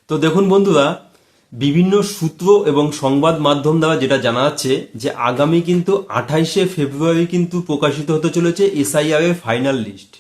তো দেখুন বন্ধুরা, বিভিন্ন সূত্র এবং সংবাদ মাধ্যম দ্বারা যেটা জানা যাচ্ছে যে আগামী কিন্তু 28শে ফেব্রুয়ারি কিন্তু প্রকাশিত হতে চলেছে এসআইআর এর ফাইনাল লিস্ট।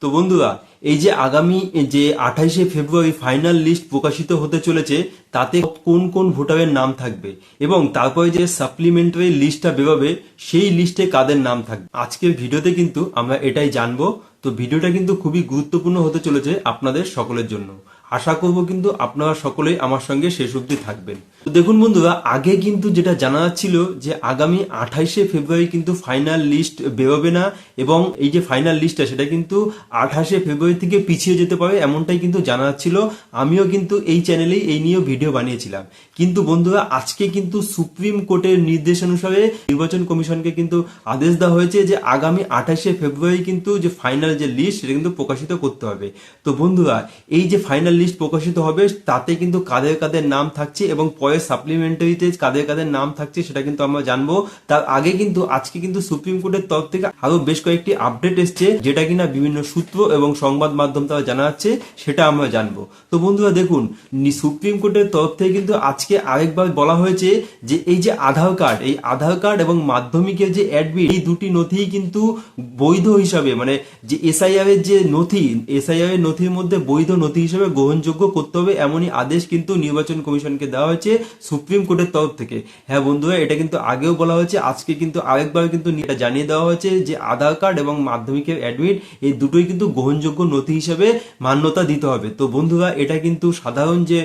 তো বন্ধুরা, এই যে আগামী যে 28শে ফেব্রুয়ারি ফাইনাল লিস্ট প্রকাশিত হতে চলেছে তাতে কোন কোন ভোটারের নাম থাকবে এবং তারপরে যে সাপ্লিমেন্টারি লিস্টটা বেরোবে সেই লিস্টে কাদের নাম থাকবে, আজকের ভিডিওতে কিন্তু আমরা এটাই জানবো। তো ভিডিওটা কিন্তু খুবই গুরুত্বপূর্ণ হতে চলেছে আপনাদের সকলের জন্য। আশা করব কিন্তু আপনারা সকলেই আমার সঙ্গে শেষ অবধি থাকবেন। তো দেখুন বন্ধুরা, আগে কিন্তু যেটা জানা যাচ্ছিল যে আগামী 28শে ফেব্রুয়ারি কিন্তু ফাইনাল লিস্ট বেরোবে না এবং এই যে ফাইনাল লিস্টটা সেটা কিন্তু 28শে ফেব্রুয়ারি থেকে পিছিয়ে যেতে পারে, এমনটাই কিন্তু জানা যাচ্ছিল। আমিও কিন্তু এই চ্যানেলেই এই নিয়েও ভিডিও বানিয়েছিলাম। কিন্তু বন্ধুরা, আজকে কিন্তু সুপ্রিম কোর্টের নির্দেশ অনুসারে নির্বাচন কমিশনকে কিন্তু আদেশ দেওয়া হয়েছে যে আগামী 28শে ফেব্রুয়ারি কিন্তু যে ফাইনাল যে লিস্ট সেটা কিন্তু প্রকাশিত করতে হবে। তো বন্ধুরা, এই যে ফাইনাল লিস্ট প্রকাশিত হবে তাতে কিন্তু কাদের কাদের নাম থাকছে এবং পরে সাপ্লিমেন্টারিতে কাদের কাদের নাম থাকছে সেটা কিন্তু আমরা জানবো। তার আগে কিন্তু আজকে কিন্তু সুপ্রিম কোর্টের তরফ থেকে আরো বেশ কয়েকটি আপডেট এসছে যেটা কিনা বিভিন্ন সূত্র এবং সংবাদ মাধ্যম দ্বারা জানা যাচ্ছে, সেটা আমরা জানবো। তো বন্ধুরা দেখুন, সুপ্রিম কোর্টের তরফ থেকে কিন্তু আজকে আরেকবার বলা হয়েছে যে এই যে আধার কার্ড, এই আধার কার্ড এবং মাধ্যমিকের যে অ্যাডমিট, এই দুটি নথি কিন্তু বৈধ হিসাবে, মানে যে এসআইআর এর যে নথি, এসআইআর এর নথির মধ্যে বৈধ নথি হিসেবে গ্রহণযোগ্য করতে হবে, এমনই আদেশ কিন্তু নির্বাচন কমিশনকে দেওয়া হয়েছে সুপ্রিম কোর্টের তরফ থেকে। হ্যাঁ বন্ধুরা, এটা কিন্তু আগেও বলা হয়েছে, আজকে কিন্তু আরেকবার কিন্তু এটা জানিয়ে দেওয়া হয়েছে যে আধার কার্ড এবং মাধ্যমিকের অ্যাডমিট এই দুটোই কিন্তু গ্রহণযোগ্য নথি হিসেবে মান্যতা দিতে হবে। তো বন্ধুরা, এটা কিন্তু সাধারণ যে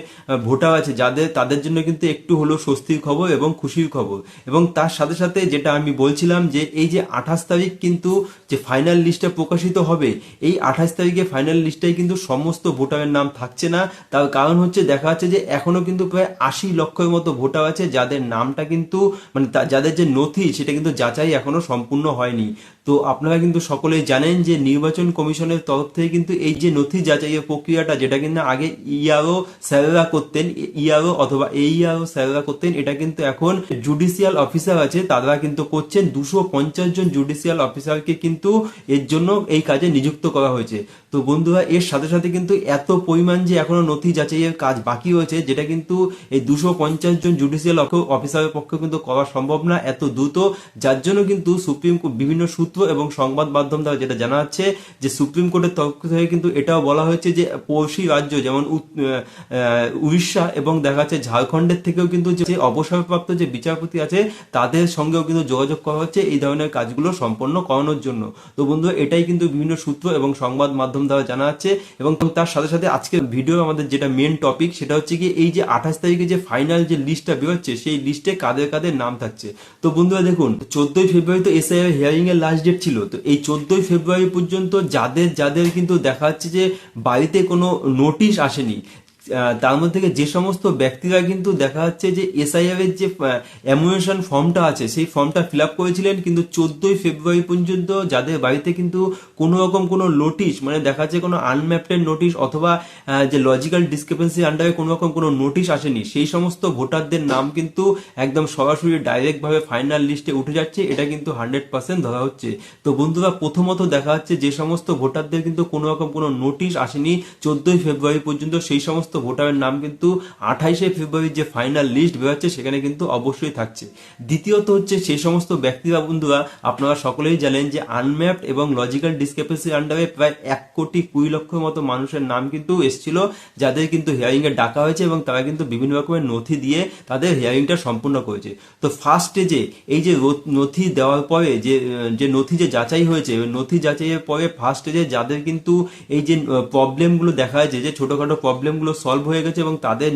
ভোটার আছে তাদের জন্য কিন্তু একটু হলেও স্বস্তির খবর এবং খুশির খবর। এবং তার সাথে সাথে যেটা আমি বলছিলাম যে এই যে 28 তারিখ কিন্তু যে ফাইনাল লিস্টটা প্রকাশিত হবে, এই 28 তারিখে ফাইনাল লিস্টটাই কিন্তু সমস্ত ভোটারের নাম থাকছে না। তার কারণ হচ্ছে দেখা যাচ্ছে যে এখনো কিন্তু প্রায় 80 লক্ষের মতো ভোটার আছে যাদের নামটা কিন্তু মানে যাদের যে নথি সেটা কিন্তু যাচাই এখনো সম্পূর্ণ হয়নি। তো আপনারা কিন্তু সকলেই জানেন যে নির্বাচন কমিশনের তরফ থেকে কিন্তু এই যে নথি যাচাইয়ের প্রক্রিয়াটা, যেটা কিন্তু আগে ইআরও স্যাররা করতেন, ইআরও অথবা এইআরও স্যাররা করতেন, এটা কিন্তু এখন জুডিশিয়াল অফিসার আছে তারা কিন্তু করছেন। 250 জন জুডিশিয়াল অফিসারকে কিন্তু এর জন্য এই কাজে নিযুক্ত করা হয়েছে। তো বন্ধুরা, এর সাথে সাথে কিন্তু এত পরিমাণ যে এখনো নথি যাচাইয়ের কাজ বাকি রয়েছে, যেটা কিন্তু এই 250 জন জুডিশিয়াল অফিসারের পক্ষে কিন্তু করা সম্ভব না এত দ্রুত, যার জন্য কিন্তু সুপ্রিম কোর্ট বিভিন্ন সূত্র এবং সংবাদ মাধ্যম দ্বারা যেটা জানা যাচ্ছে যে সুপ্রিম কোর্টের তরফ থেকে কিন্তু এটাও বলা হয়েছে যে পড়শি রাজ্য যেমন উড়িষ্যা এবং দেখা যাচ্ছে ঝাড়খণ্ডের থেকেও কিন্তু যে অবসরপ্রাপ্ত যে বিচারপতি আছে তাদের সঙ্গেও কিন্তু যোগাযোগ করা হচ্ছে এই ধরনের কাজগুলো সম্পন্ন করানোর জন্য। তো বন্ধুরা, এটাই কিন্তু বিভিন্ন সূত্র এবং সংবাদ মাধ্যম দ্বারা জানা যাচ্ছে। এবং তার সাথে সাথে আজকের ভিডিও আমাদের যেটা মেন টপিক সেটা হচ্ছে কি এই যে 28 তারিখে যে ফাইনাল যে লিস্টটা বেরোচ্ছে সেই লিস্টে কাদের কাদের নাম থাকছে। তো বন্ধুরা দেখুন, 14ই ফেব্রুয়ারি তো এসআইআর হিয়ারিং এর লাস্ট ডেট ছিল। তো এই 14ই ফেব্রুয়ারি পর্যন্ত যাদের কিন্তু দেখা যাচ্ছে যে বাড়িতে কোনো নোটিশ আসেনি, তার মধ্যে থেকে যে সমস্ত ব্যক্তিরা কিন্তু দেখা যাচ্ছে যে এসআইআর এর যে অ্যামুনেশন ফর্মটা আছে সেই ফর্মটা ফিল আপ করেছিলেন, কিন্তু 14ই ফেব্রুয়ারি পর্যন্ত যাদের বাড়িতে কিন্তু কোনো রকম কোনো নোটিশ, মানে দেখা যাচ্ছে কোনো আনম্যাপটেড নোটিশ অথবা যে লজিক্যাল ডিসক্রিপেন্সি আন্ডারে কোনো রকম কোনো নোটিশ আসেনি, সেই সমস্ত ভোটারদের নাম কিন্তু একদম সরাসরি ডাইরেক্ট ভাবে ফাইনাল লিস্টে উঠে যাচ্ছে, এটা কিন্তু 100% ধরা হচ্ছে। তো বন্ধুরা, প্রথমত দেখা যাচ্ছে যে সমস্ত ভোটারদের কিন্তু কোনো রকম কোনো নোটিশ আসেনি 14ই ফেব্রুয়ারি পর্যন্ত, সেই সমস্ত ভোটারের নাম কিন্তু 28শে ফেব্রুয়ারি যে ফাইনাল লিস্ট বেরোচ্ছে সেখানে কিন্তু অবশ্যই থাকছে। দ্বিতীয়ত হচ্ছে সেই সমস্ত ব্যক্তিরা বন্ধুরা, আপনারা সকলেই জানেন যে আনম্যাপড এবং লজিক্যাল ডিসক্রিপেন্সি আন্ডারে প্রায় 1,20,00,000 মতো মানুষের নাম কিন্তু এসেছিল, যাদের কিন্তু হিয়ারিং এ ডাকা হয়েছে এবং তারা কিন্তু বিভিন্ন রকমের নথি দিয়ে তাদের হিয়ারিংটা সম্পূর্ণ করেছে। তো ফার্স্ট স্টেজে এই যে নথি দেওয়ার পরে যে নথি যে যাচাই হয়েছে, নথি যাচাইয়ের পরে ফার্স্ট স্টেজে যাদের কিন্তু এই যে প্রবলেমগুলো দেখা যাচ্ছে, যে ছোটখাটো প্রবলেমগুলো সলভ হয়ে গেছে এবং তাদের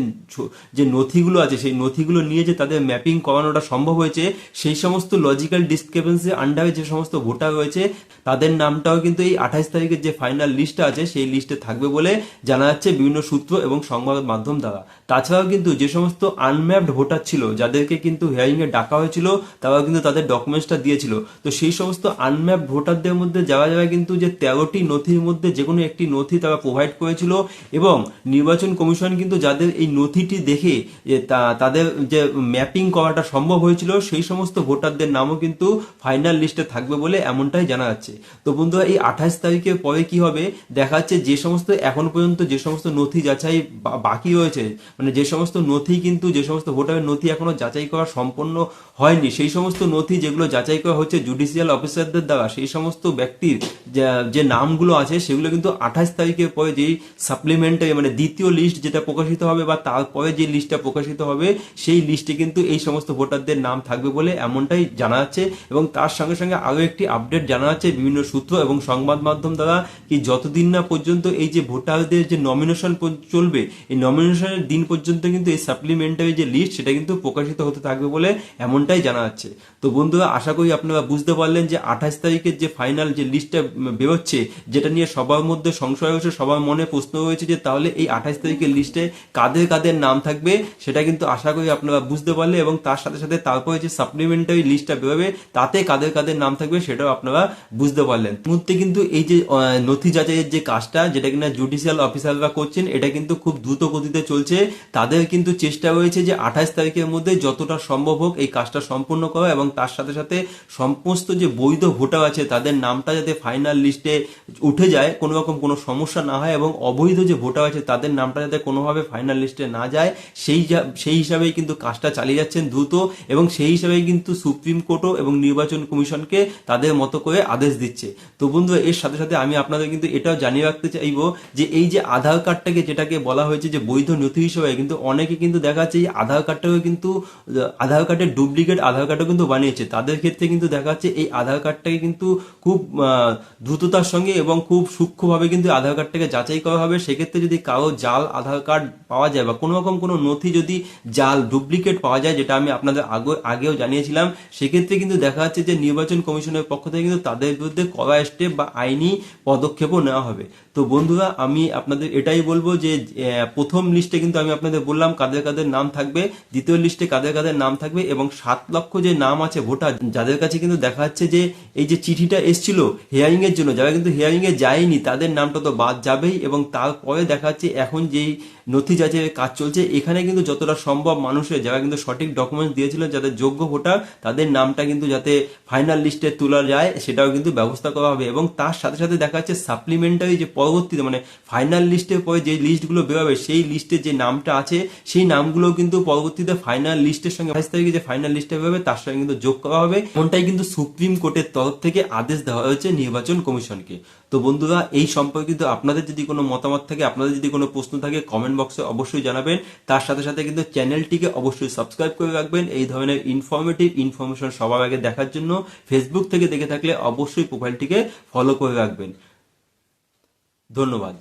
যে নথিগুলো আছে সেই নথিগুলো নিয়ে যে তাদের ম্যাপিং করানোটা সম্ভব হয়েছে, সেই সমস্ত লজিক্যাল ডিসক্রিপেন্সি আন্ডারে যে সমস্ত ভোটার রয়েছে তাদের নামটাও কিন্তু এই 28 তারিখের যে ফাইনাল লিস্টটা আছে সেই লিস্টে থাকবে বলে জানা যাচ্ছে বিভিন্ন সূত্র এবং সংবাদ মাধ্যম দ্বারা। তাছাড়াও কিন্তু যে সমস্ত আনম্যাপড ভোটার ছিল যাদেরকে কিন্তু হিয়ারিং এ ডাকা হয়েছিল তারাও কিন্তু তাদের ডকুমেন্টসটা দিয়েছিল। তো সেই সমস্ত আনম্যাপড ভোটারদের মধ্যে যারা যারা কিন্তু যে 13টি নথির মধ্যে যে কোনো একটি নথি তারা প্রোভাইড করেছিল এবং নির্বাচন কমিশন কিন্তু যাদের এই নথিটি দেখে যে তাদের যে ম্যাপিং করাটা সম্ভব হয়েছিল সেই সমস্ত ভোটারদের নামও কিন্তু ফাইনাল লিস্টে থাকবে বলে এমনটাই জানা যাচ্ছে। তো বন্ধুরা এই 28 তারিখের পরে কি হবে দেখা যাচ্ছে, যে সমস্ত এখন পর্যন্ত যে সমস্ত নথি যাচাই বাকি রয়েছে, মানে যে সমস্ত নথি কিন্তু যে সমস্ত ভোটারের নথি এখনো যাচাই করা সম্পন্ন হয়নি, সেই সমস্ত নথি যেগুলো যাচাই করা হচ্ছে জুডিশিয়াল অফিসারদের দ্বারা, সেই সমস্ত ব্যক্তির যে নামগুলো আছে সেগুলো কিন্তু 28 তারিখের পরে যেই সাপ্লিমেন্টারি মানে দ্বিতীয় লিস্ট যেটা প্রকাশিত হবে বা তারপরে যে লিস্টটা প্রকাশিত হবে সেই লিস্টে কিন্তু এই সমস্ত ভোটারদের নাম থাকবে বলে এমনটাই জানা যাচ্ছে। এবং তার সঙ্গে সঙ্গে আরও একটি আপডেট জানা যাচ্ছে বিভিন্ন সূত্র এবং সংবাদ মাধ্যম দ্বারা, কি যতদিন না পর্যন্ত এই যে ভোটারদের যে নমিনেশন চলবে, এই নমিনেশনের দিন পর্যন্ত কিন্তু এই সাপ্লিমেন্টারি যে লিস্ট সেটা কিন্তু প্রকাশিত হতে থাকবে বলে এমনটাই জানা যাচ্ছে। তো বন্ধুরা আশা করি আপনারা বুঝতে পারলেন যে 28 তারিখের যে ফাইনাল যে লিস্টটা বেরোচ্ছে, যেটা নিয়ে সবার মধ্যে সংশয় হয়েছে, সবার মনে প্রশ্ন হয়েছে যে তাহলে এই 28 তারিখের লিস্টে কাদের কাদের নাম থাকবে, সেটা কিন্তু আশা করি আপনারা বুঝতে পারলে। এবং তার সাথে সাথে তারপরে যে সাপ্লিমেন্টারি লিস্টটা বেরোবে তাতে কাদের কাদের নাম থাকবে সেটাও আপনারা বুঝতে পারলেন। মুহূর্তে কিন্তু এই যে নথি যাচাইয়ের যে কাজটা, যেটা কিনা জুডিশিয়াল অফিসাররা করছেন, এটা কিন্তু খুব দ্রুত গতিতে চলছে। তাদের কিন্তু চেষ্টা রয়েছে যে 28 তারিখের মধ্যে যতটা সম্ভব হোক এই কাজটা সম্পূর্ণ করা, এবং তার সাথে সাথে সমস্ত যে বৈধ ভোটার আছে তাদের নামটা যাতে ফাইনাল লিস্টে উঠে যায়, কোনো রকম কোনো সমস্যা না হয়, এবং অবৈধ যে ভোটার আছে তাদের নামটা যাতে কোনোভাবে ফাইনাল লিস্টে না যায়, সেই হিসাবেই কিন্তু কাজটা চালিয়ে যাচ্ছেন দ্রুত। এবং সেই হিসাবেই কিন্তু সুপ্রিম কোর্টও এবং নির্বাচন কমিশনকে তাদের মতো করে আদেশ দিচ্ছে। তো বন্ধু এর সাথে সাথে আমি আপনাদের কিন্তু এটাও জানিয়ে রাখতে চাইবো যে এই যে আধার কার্ডটাকে যেটাকে বলা হয়েছে যে বৈধ নথি হিসেবে, কিন্তু অনেকে কিন্তু দেখা যাচ্ছে এই আধার কার্ডটাকে কিন্তু আধার কার্ডের ডুপ্লিকেট আধার কার্ডও কিন্তু বানিয়েছে। তাদের ক্ষেত্রে কিন্তু দেখা যাচ্ছে এই আধার কার্ডটাকে কিন্তু খুব দ্রুততার সঙ্গে এবং খুব সূক্ষ্মভাবে কিন্তু আধার কার্ডটাকে যাচাই করা হবে। সেক্ষেত্রে যদি কারো জাল আধার কার্ড পাওয়া যায় বা কোনো রকম কোনো নথি যদি জাল ডুপ্লিকেট পাওয়া যায়, যেটা আমি আপনাদের আগেও জানিয়েছিলাম, সেক্ষেত্রে কিন্তু দেখা যাচ্ছে যে নির্বাচন কমিশনের পক্ষ থেকে কিন্তু তাদের বিরুদ্ধে কড়া স্টেপ বা আইনি পদক্ষেপও নেওয়া হবে। তো বন্ধুরা আমি আপনাদের এটাই বলবো যে প্রথম লিস্টে কিন্তু আমি আপনাদের বললাম কাদের কাদের নাম থাকবে, দ্বিতীয় লিস্টে কাদের কাদের নাম থাকবে, এবং 7 লক্ষ যে নাম আছে ভোটার যাদের কাছে কিন্তু দেখা যাচ্ছে যে এই যে চিঠিটা এসেছিল হিয়ারিং এর জন্য, যারা কিন্তু হিয়ারিং এ যায়নি তাদের নামটা তো বাদ যাবেই। এবং তারপরে দেখা যাচ্ছে এখন যেই নথি যাচাইয়ের কাজ চলছে, এখানে কিন্তু যতটা সম্ভব মানুষের যারা কিন্তু সঠিক ডকুমেন্টস দিয়েছিল, যাদের যোগ্য ভোটার, তাদের নামটা কিন্তু যাতে ফাইনাল লিস্টে তোলা যায় সেটাও কিন্তু ব্যবস্থা করা হবে। এবং তার সাথে সাথে দেখা যাচ্ছে সাপ্লিমেন্টারি যে পরবর্তীতে মানে ফাইনাল লিস্টের পরে যে লিস্টগুলো বেরোবে, সেই লিস্টে যে নামটা আছে সেই নামগুলো কিন্তু পরবর্তীতে ফাইনাল লিস্টের সঙ্গে 22 তারিখে যে ফাইনাল লিস্টে বেরোবে তার সঙ্গে কিন্তু যোগ করা হবে। এমনটাই কিন্তু সুপ্রিম কোর্টের তরফ থেকে আদেশ দেওয়া হয়েছে নির্বাচন কমিশনকে। তো বন্ধুরা এই সম্পর্কিত আপনাদের যদি কোনো মতামত থাকে, আপনাদের যদি কোনো প্রশ্ন থাকে, কমেন্ট বক্সে অবশ্যই জানাবেন। তার সাথে সাথে কিন্তু চ্যানেলটিকে অবশ্যই সাবস্ক্রাইব করে রাখবেন এই ধরনের ইনফরমেশন সবার আগে দেখার জন্য। ফেসবুক থেকে দেখে থাকলে অবশ্যই প্রোফাইলটিকে ফলো করে রাখবেন। ধন্যবাদ।